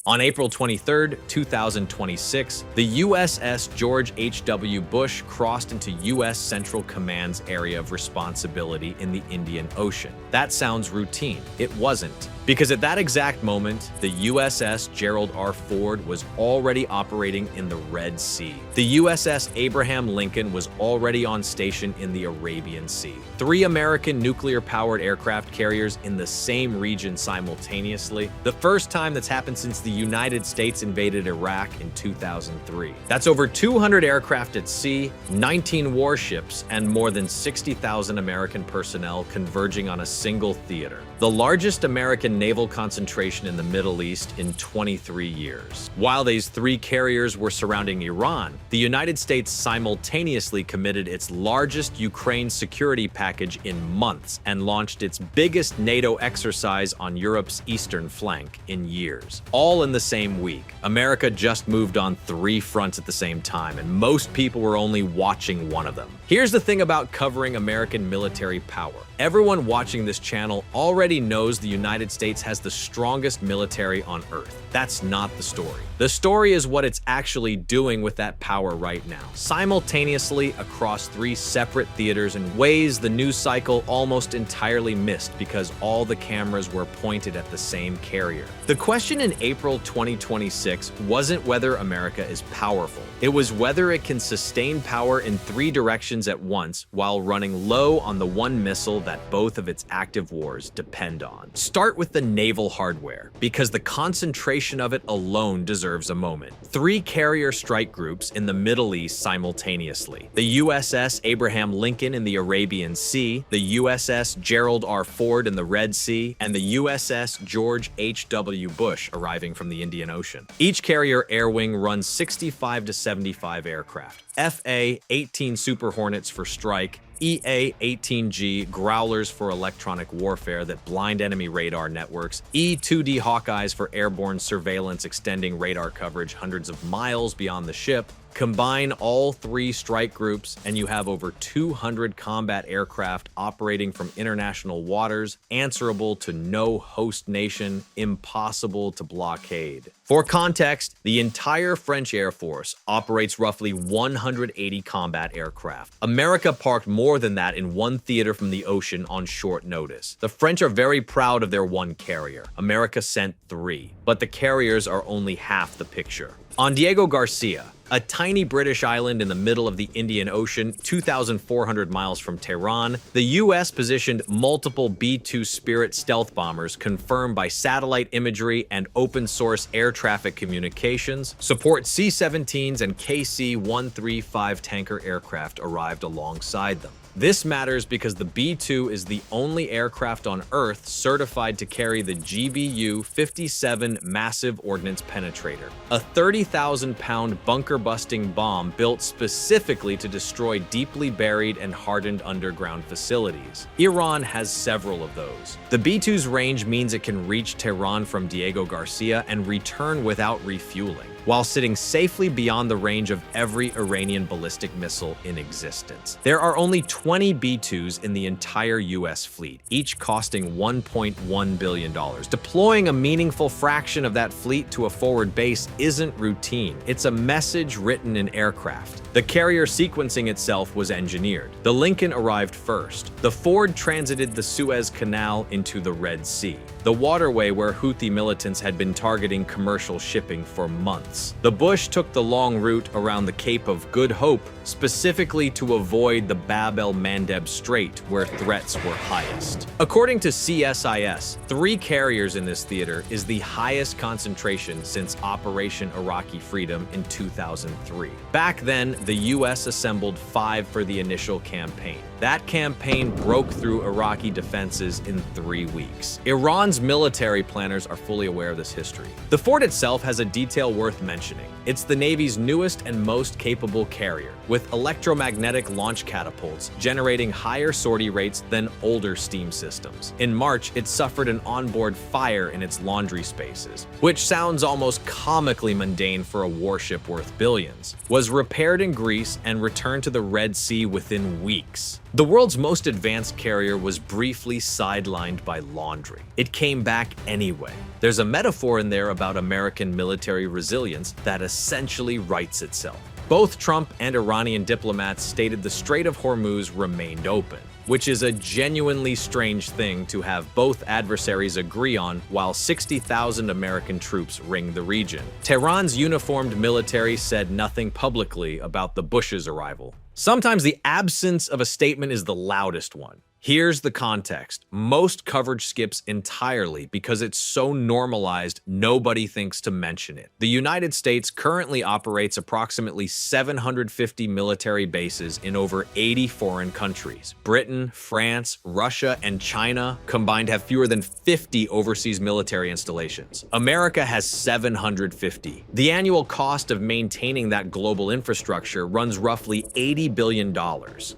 On April 23, 2026, the USS George H.W. Bush crossed into U.S. Central Command's area of responsibility in the Indian Ocean. That sounds routine. It wasn't. Because at that exact moment, the USS Gerald R. Ford was already operating in the Red Sea. The USS Abraham Lincoln was already on station in the Arabian Sea. 3 American nuclear-powered aircraft carriers in the same region simultaneously, the first time that's happened since the United States invaded Iraq in 2003. That's over 200 aircraft at sea, 19 warships, and more than 60,000 American personnel converging on a single theater. The largest American naval concentration in the Middle East in 23 years. While these 3 carriers were surrounding Iran, the United States simultaneously committed its largest Ukraine security package in months and launched its biggest NATO exercise on Europe's eastern flank in years. All in the same week. America just moved on 3 fronts at the same time, and most people were only watching one of them. Here's the thing about covering American military power. Everyone watching this channel already knows the United States has the strongest military on Earth. That's not the story. The story is what it's actually doing with that power right now, simultaneously across 3 separate theaters in ways the news cycle almost entirely missed because all the cameras were pointed at the same carrier. The question in April 2026 wasn't whether America is powerful. It was whether it can sustain power in 3 directions at once while running low on the one missile that both of its active wars depend on. Start with the naval hardware, because the concentration of it alone deserves a moment. 3 carrier strike groups in the Middle East simultaneously. The USS Abraham Lincoln in the Arabian Sea, the USS Gerald R. Ford in the Red Sea, and the USS George H.W. Bush arriving from the Indian Ocean. Each carrier air wing runs 65 to 75 aircraft. FA-18 Super Hornets for strike, EA-18G Growlers for electronic warfare that blind enemy radar networks, E-2D Hawkeyes for airborne surveillance extending radar coverage hundreds of miles beyond the ship. Combine all 3 strike groups and you have over 200 combat aircraft operating from international waters, answerable to no host nation, impossible to blockade. For context, the entire French Air Force operates roughly 180 combat aircraft. America parked more than that in one theater from the ocean on short notice. The French are very proud of their 1 carrier. America sent 3, but the carriers are only half the picture. On Diego Garcia, a tiny British island in the middle of the Indian Ocean, 2,400 miles from Tehran, the U.S. positioned multiple B-2 Spirit stealth bombers confirmed by satellite imagery and open-source air traffic communications. Support C-17s and KC-135 tanker aircraft arrived alongside them. This matters because the B-2 is the only aircraft on Earth certified to carry the GBU-57 Massive Ordnance Penetrator, a 30,000-pound bunker-busting bomb built specifically to destroy deeply buried and hardened underground facilities. Iran has several of those. The B-2's range means it can reach Tehran from Diego Garcia and return without refueling, while sitting safely beyond the range of every Iranian ballistic missile in existence. There are only 20 B-2s in the entire U.S. fleet, each costing $1.1 billion. Deploying a meaningful fraction of that fleet to a forward base isn't routine. It's a message written in aircraft. The carrier sequencing itself was engineered. The Lincoln arrived first. The Ford transited the Suez Canal into the Red Sea, the waterway where Houthi militants had been targeting commercial shipping for months. The Bush took the long route around the Cape of Good Hope, specifically to avoid the Bab el-Mandeb Strait, where threats were highest. According to CSIS, 3 carriers in this theater is the highest concentration since Operation Iraqi Freedom in 2003. Back then, the U.S. assembled 5 for the initial campaign. That campaign broke through Iraqi defenses in 3 weeks. Iran's military planners are fully aware of this history. The Ford itself has a detail worth mentioning. It's the Navy's newest and most capable carrier, with electromagnetic launch catapults generating higher sortie rates than older steam systems. In March, it suffered an onboard fire in its laundry spaces, which sounds almost comically mundane for a warship worth billions, was repaired in Greece and returned to the Red Sea within weeks. The world's most advanced carrier was briefly sidelined by laundry. It came back anyway. There's a metaphor in there about American military resilience that essentially writes itself. Both Trump and Iranian diplomats stated the Strait of Hormuz remained open, which is a genuinely strange thing to have both adversaries agree on while 60,000 American troops ring the region. Tehran's uniformed military said nothing publicly about the Bush's arrival. Sometimes the absence of a statement is the loudest one. Here's the context. Most coverage skips entirely because it's so normalized nobody thinks to mention it. The United States currently operates approximately 750 military bases in over 80 foreign countries. Britain, France, Russia, and China combined have fewer than 50 overseas military installations. America has 750. The annual cost of maintaining that global infrastructure runs roughly $80 billion,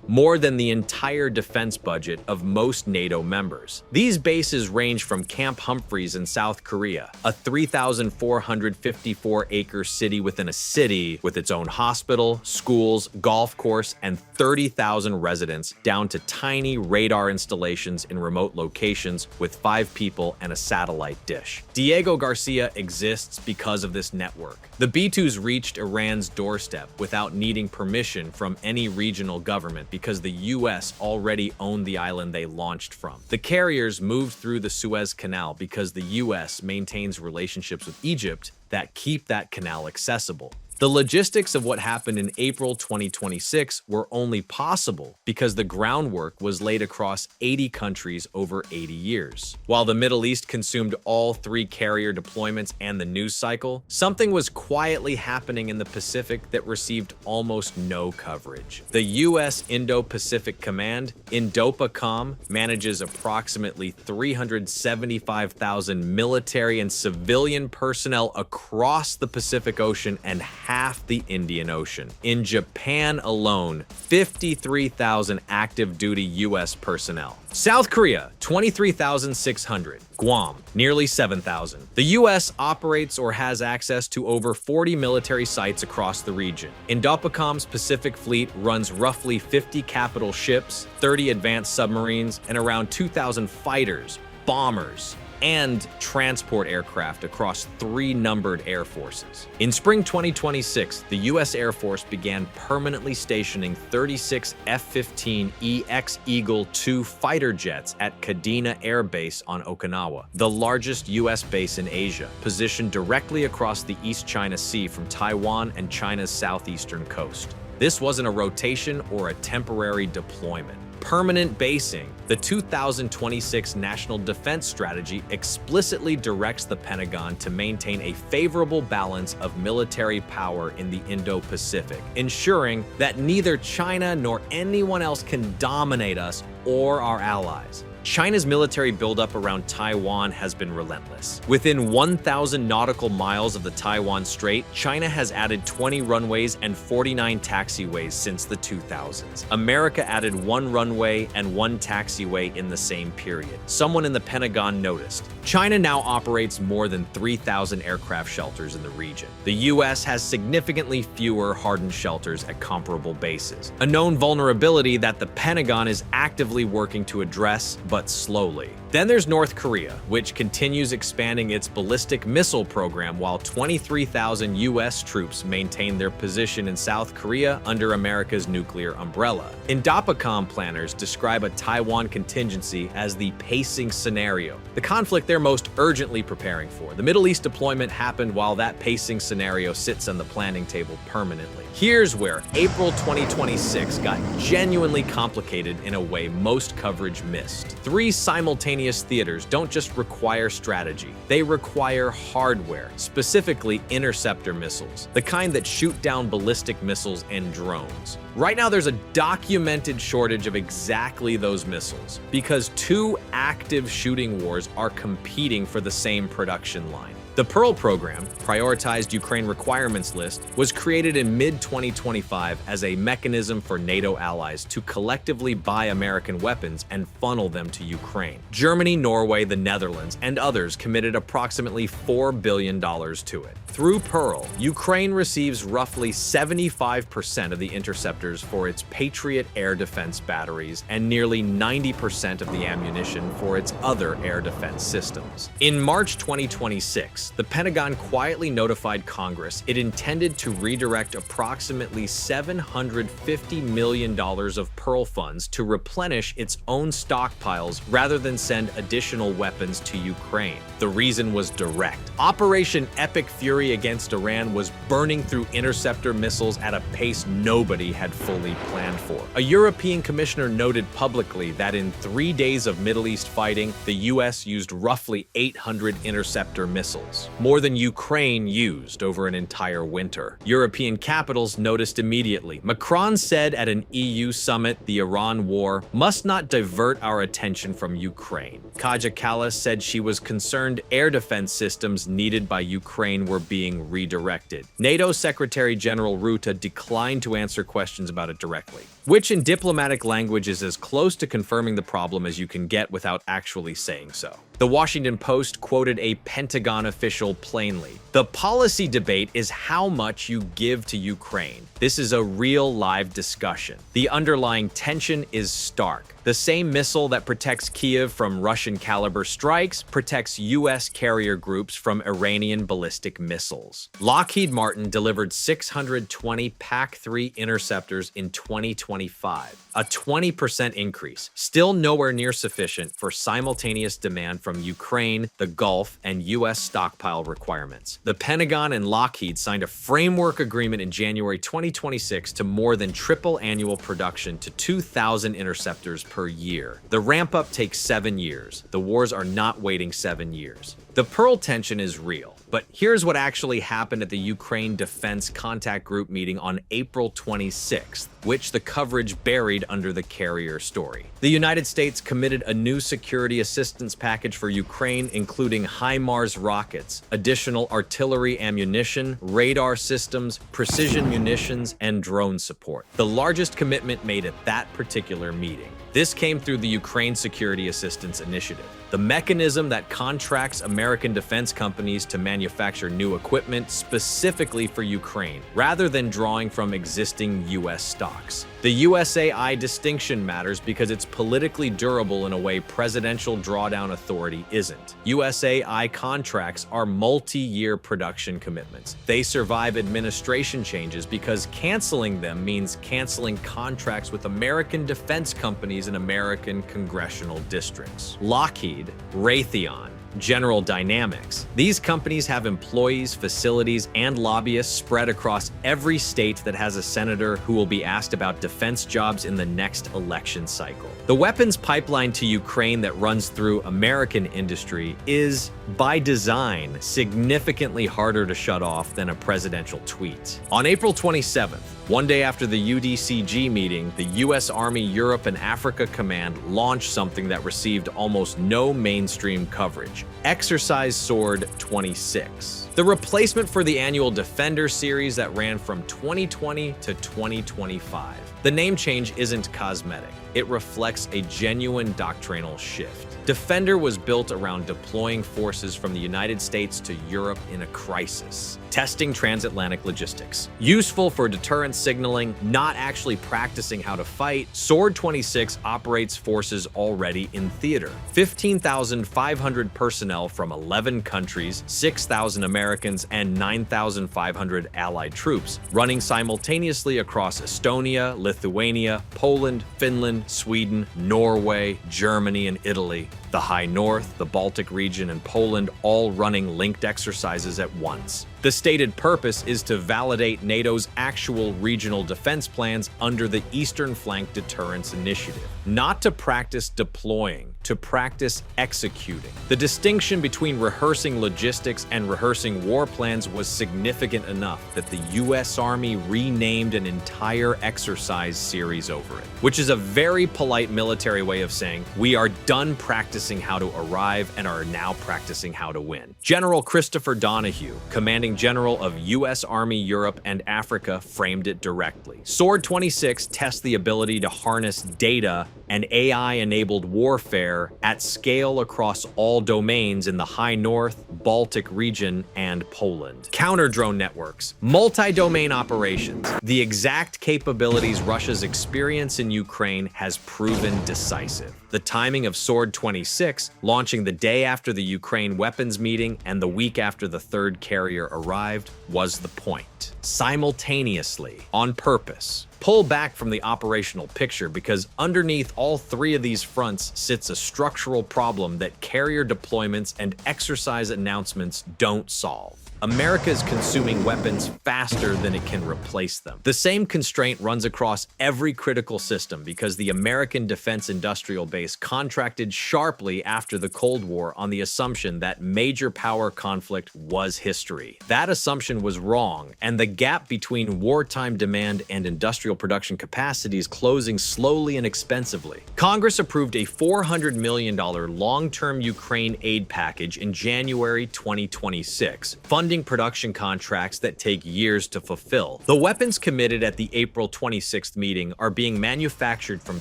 more than the entire defense budget of most NATO members. These bases range from Camp Humphreys in South Korea, a 3,454-acre city within a city with its own hospital, schools, golf course, and 30,000 residents, down to tiny radar installations in remote locations with 5 people and a satellite dish. Diego Garcia exists because of this network. The B-2s reached Iran's doorstep without needing permission from any regional government because the U.S. already owned the island they launched from. The carriers moved through the Suez Canal because the U.S. maintains relationships with Egypt that keep that canal accessible. The logistics of what happened in April 2026 were only possible because the groundwork was laid across 80 countries over 80 years. While the Middle East consumed all 3 carrier deployments and the news cycle, something was quietly happening in the Pacific that received almost no coverage. The U.S. Indo-Pacific Command, Indo-PACOM, manages approximately 375,000 military and civilian personnel across the Pacific Ocean and half the Indian Ocean. In Japan alone, 53,000 active duty U.S. personnel. South Korea, 23,600. Guam, nearly 7,000. The U.S. operates or has access to over 40 military sites across the region. Indo-PACOM's Pacific Fleet runs roughly 50 capital ships, 30 advanced submarines, and around 2,000 fighters, bombers, and transport aircraft across 3 numbered air forces. In spring 2026, the U.S. Air Force began permanently stationing 36 F-15EX Eagle II fighter jets at Kadena Air Base on Okinawa, the largest U.S. base in Asia, positioned directly across the East China Sea from Taiwan and China's southeastern coast. This wasn't a rotation or a temporary deployment. Permanent basing. The 2026 National Defense Strategy explicitly directs the Pentagon to maintain a favorable balance of military power in the Indo-Pacific, ensuring that neither China nor anyone else can dominate us or our allies. China's military buildup around Taiwan has been relentless. Within 1,000 nautical miles of the Taiwan Strait, China has added 20 runways and 49 taxiways since the 2000s. America added 1 runway and 1 taxiway in the same period. Someone in the Pentagon noticed. China now operates more than 3,000 aircraft shelters in the region. The U.S. has significantly fewer hardened shelters at comparable bases, a known vulnerability that the Pentagon is actively working to address, but slowly. Then there's North Korea, which continues expanding its ballistic missile program while 23,000 U.S. troops maintain their position in South Korea under America's nuclear umbrella. Indo-PACOM planners describe a Taiwan contingency as the pacing scenario, the conflict they're most urgently preparing for. The Middle East deployment happened while that pacing scenario sits on the planning table permanently. Here's where April 2026 got genuinely complicated in a way most coverage missed. 3 simultaneous theaters don't just require strategy, they require hardware, specifically interceptor missiles, the kind that shoot down ballistic missiles and drones. Right now there's a documented shortage of exactly those missiles because 2 active shooting wars are competing for the same production line. The Pearl program, prioritized Ukraine requirements list, was created in mid-2025 as a mechanism for NATO allies to collectively buy American weapons and funnel them to Ukraine. Germany, Norway, the Netherlands, and others committed approximately $4 billion to it. Through Pearl, Ukraine receives roughly 75% of the interceptors for its Patriot air defense batteries and nearly 90% of the ammunition for its other air defense systems. In March 2026, the Pentagon quietly notified Congress it intended to redirect approximately $750 million of Pearl funds to replenish its own stockpiles rather than send additional weapons to Ukraine. The reason was direct. Operation Epic Fury against Iran was burning through interceptor missiles at a pace nobody had fully planned for. A European commissioner noted publicly that in 3 days of Middle East fighting, the US used roughly 800 interceptor missiles, more than Ukraine used over an entire winter. European capitals noticed immediately. Macron said at an EU summit, the Iran war must not divert our attention from Ukraine. Kaja Kallas said she was concerned air defense systems needed by Ukraine were being redirected. NATO Secretary General Rutte declined to answer questions about it directly, which in diplomatic language is as close to confirming the problem as you can get without actually saying so. The Washington Post quoted a Pentagon official plainly. The policy debate is how much you give to Ukraine. This is a real live discussion. The underlying tension is stark. The same missile that protects Kyiv from Russian caliber strikes protects U.S. carrier groups from Iranian ballistic missiles. Lockheed Martin delivered 620 PAC-3 interceptors in 2025, a 20% increase, still nowhere near sufficient for simultaneous demand from Ukraine, the Gulf, and U.S. stockpile requirements. The Pentagon and Lockheed signed a framework agreement in January 2026 to more than triple annual production to 2,000 interceptors per year. The ramp-up takes 7 years. The wars are not waiting 7 years. The Pearl tension is real, but here's what actually happened at the Ukraine Defense Contact Group meeting on April 26th, which the coverage buried under the carrier story. The United States committed a new security assistance package for Ukraine, including HIMARS rockets, additional artillery ammunition, radar systems, precision munitions, and drone support, the largest commitment made at that particular meeting. This came through the Ukraine Security Assistance Initiative, the mechanism that contracts American defense companies to manufacture new equipment specifically for Ukraine, rather than drawing from existing U.S. stocks. The U.S.A. distinction matters because it's politically durable in a way presidential drawdown authority isn't. U.S.A. contracts are multi-year production commitments. They survive administration changes because canceling them means canceling contracts with American defense companies in American congressional districts. Lockheed, Raytheon, General Dynamics. These companies have employees, facilities, and lobbyists spread across every state that has a senator who will be asked about defense jobs in the next election cycle. The weapons pipeline to Ukraine that runs through American industry is, by design, significantly harder to shut off than a presidential tweet. On April 27th, one day after the UDCG meeting, the U.S. Army Europe and Africa Command launched something that received almost no mainstream coverage: Exercise Sword 26. The replacement for the annual Defender series that ran from 2020 to 2025. The name change isn't cosmetic. It reflects a genuine doctrinal shift. Defender was built around deploying forces from the United States to Europe in a crisis, testing transatlantic logistics. Useful for deterrence signaling, not actually practicing how to fight, Sword 26 operates forces already in theater. 15,500 personnel from 11 countries, 6,000 Americans, and 9,500 allied troops, running simultaneously across Estonia, Lithuania, Poland, Finland, Sweden, Norway, Germany, and Italy. The High North, the Baltic region, and Poland all running linked exercises at once. The stated purpose is to validate NATO's actual regional defense plans under the Eastern Flank Deterrence Initiative, not to practice deploying, to practice executing. The distinction between rehearsing logistics and rehearsing war plans was significant enough that the U.S. Army renamed an entire exercise series over it, which is a very polite military way of saying we are done practicing practicing how to arrive and are now practicing how to win. General Christopher Donahue, commanding general of U.S. Army Europe and Africa, framed it directly. Sword 26 tests the ability to harness data and AI-enabled warfare at scale across all domains in the High North, Baltic region, and Poland. Counter-drone networks, multi-domain operations. The exact capabilities Russia's experience in Ukraine has proven decisive. The timing of Sword 26, launching the day after the Ukraine weapons meeting and the week after the third carrier arrived, was the point. Simultaneously, on purpose. Pull back from the operational picture because underneath all three of these fronts sits a structural problem that carrier deployments and exercise announcements don't solve. America is consuming weapons faster than it can replace them. The same constraint runs across every critical system because the American defense industrial base contracted sharply after the Cold War on the assumption that major power conflict was history. That assumption was wrong, and the gap between wartime demand and industrial production capacity is closing slowly and expensively. Congress approved a $400 million long-term Ukraine aid package in January 2026, funding production contracts that take years to fulfill. The weapons committed at the April 26th meeting are being manufactured from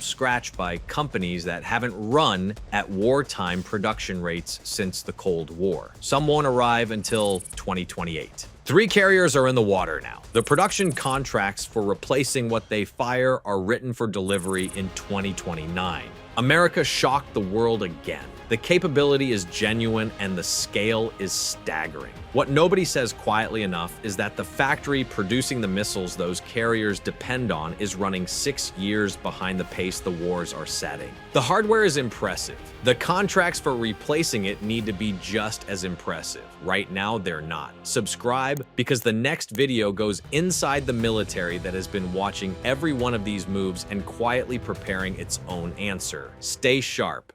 scratch by companies that haven't run at wartime production rates since the Cold War. Some won't arrive until 2028. 3 carriers are in the water now. The production contracts for replacing what they fire are written for delivery in 2029. America shocked the world again. The capability is genuine and the scale is staggering. What nobody says quietly enough is that the factory producing the missiles those carriers depend on is running 6 years behind the pace the wars are setting. The hardware is impressive. The contracts for replacing it need to be just as impressive. Right now, they're not. Subscribe because the next video goes inside the military that has been watching every one of these moves and quietly preparing its own answer. Stay sharp.